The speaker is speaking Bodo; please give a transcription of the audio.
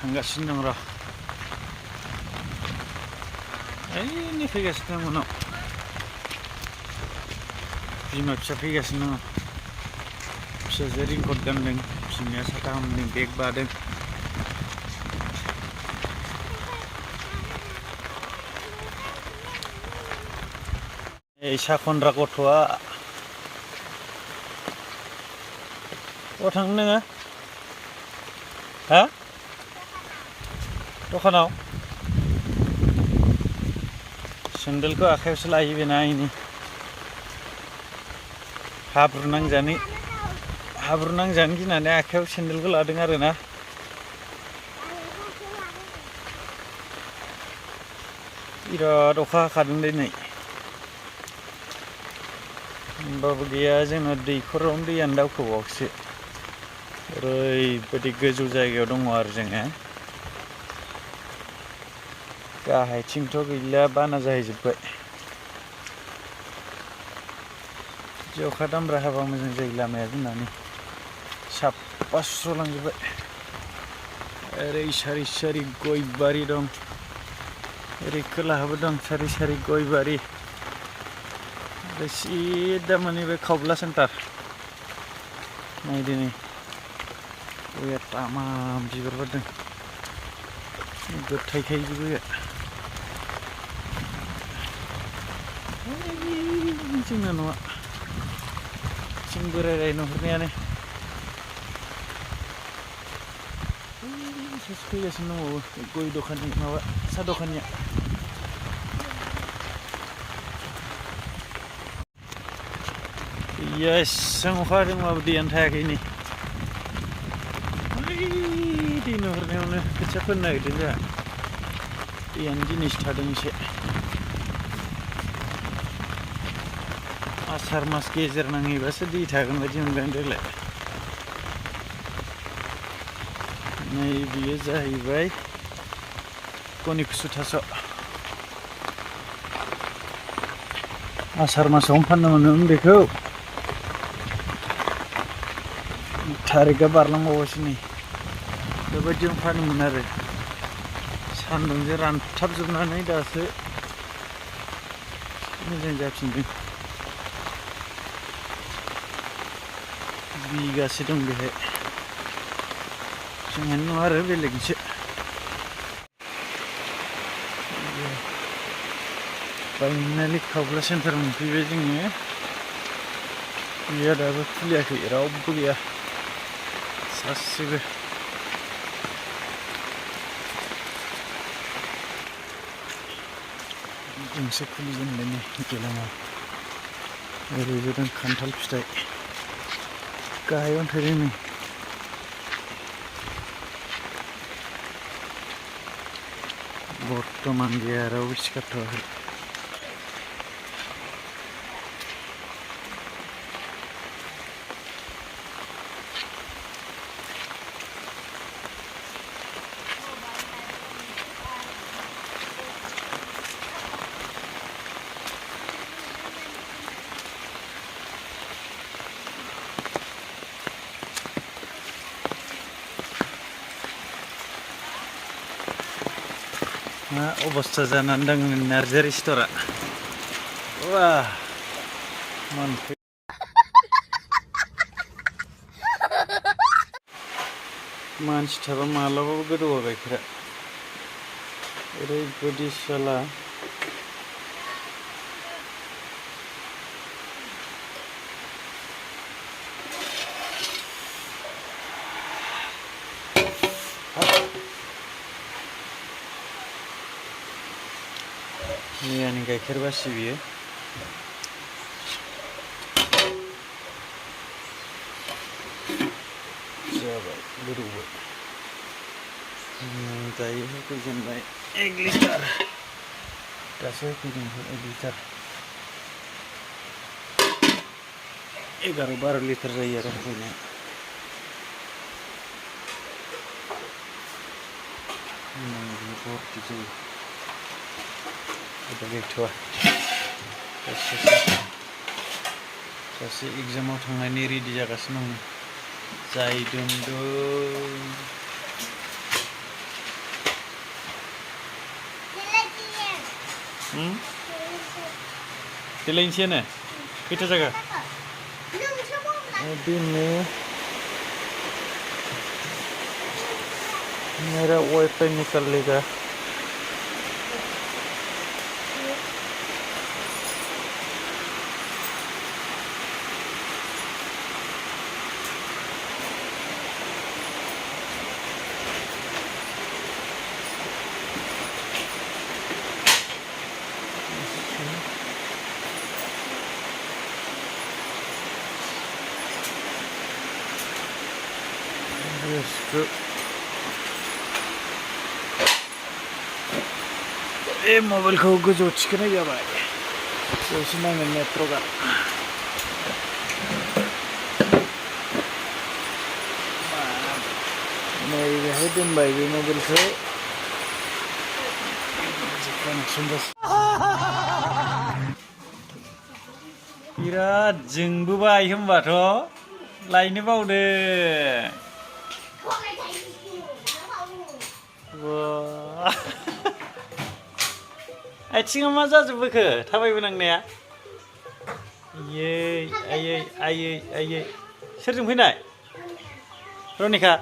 थांगासिनो दं र' ओइनै फैगासिनो दं उनाव बिमा फिसा फैगासिनो दङ फिसाजोआ रेनकट गानदों बिमाया साथा हमदों बेग बादों ए सा खनग्रा गथ'आ अबाव थांनो नोङो हा दखानाव सेन्देलखौ आखायावसो लायो बेना इनि हाब्रु नांजानो गिनानै आखायाव सेन्देलखौ लादों आरो ना बिराद अखा हाखादों दिनै होमबाबो गैया जोंना दैखरावनो दैयानो दावखोबावाखैसो ओरैबायदि गोजौ जायगायाव दङ आरो जोङो गाहायथिंथ' गैला बाना जाहैजोब्बाय बिदि अखा दामब्रा हाबा मोजां जायो लामाया जोंनानै साफा सुस्र'लांजोब्बाय ओरै सारि सारि गय बारि दं ओरै खोलाहाबो दं सारि सारि गय बारि ओमफ्राय सिदा माने बे खावब्ला सेन्टार नायदो नै गया तामाम बिबार बारदों गोथायखायो गया जोंना न'आ जों बोराय नुहुरनायानो सासे फैगासिनो दंबावो गय दखाननि माबा साहा दखाननिया गैया एसेबां अखा हादोंबाबो दैयानो थायाखै नै दै नुहुरनायावनो खोथिया फोनो नागिरदों जोंहा दैयानो दिनैसो थादों एसे आसार मास गेजेर नांहैबासो दै थागोन बायदि मोनबाय आं देग्लाय नै बियो जाहैबाय कनिकुसु थास' आसार मासावनो फाननो मोनोमोन बेखौ थारिकआ बारलांबावबायसो नै बेबायदियावनो फानोमोन आरो सान्दुंजों रानथाबजोबनानै दासो मोजां जाफिनदों बिगासे दं बेहाय जोंहानि नङा आरो बेलेगनिसो फाइनालि खावब्ला सेन्टार मोनफैबाय जोङो गैया दाबो खुलियाखै रावबो गैया सासेबो गंसे खुलिजेनबाय नै गेलामाल ओरैबो दं खान्थाल फिथाइ गाहायावनो थायदों नै बर्थमान गैया रावबो सिखारथ'वाखै मा अबस्था जानानै दं नार्जारि स्ट'रा वा मोनफै मानसि थाबा मालाबाबो गोदौआ गाइखेरा ओरैबायदि साला मैयानि गाइखेर बासि बियो जाबाय गोदौबाय दायो होफैजेनबाय 1 लिटार दासो होफैदों 1 लिटार 11-12 लिटार जायो आरो होफैनाया भर्ति जायो दा गैथ'आ सासे एग्जामाव थांनायनि रेडि जागासिनो दं जायदों देलायनोसैयानो खैथा जागा दिनै मेरा वाईफाई निकाल लेगा मोबाइल को गोजौ थिखोनाय जाबाय बेयावसो नाङो नेटवर्कआ नै बेहाय दोनबाय बे मबाइलखौ बिराद जोंबोबाय होमबाथ' लायनो बावदो आथिङा मा जाजोबबोखो थाबायबोनांनाया आयै आयै आयै आयै सोरजों फैनाय रनिका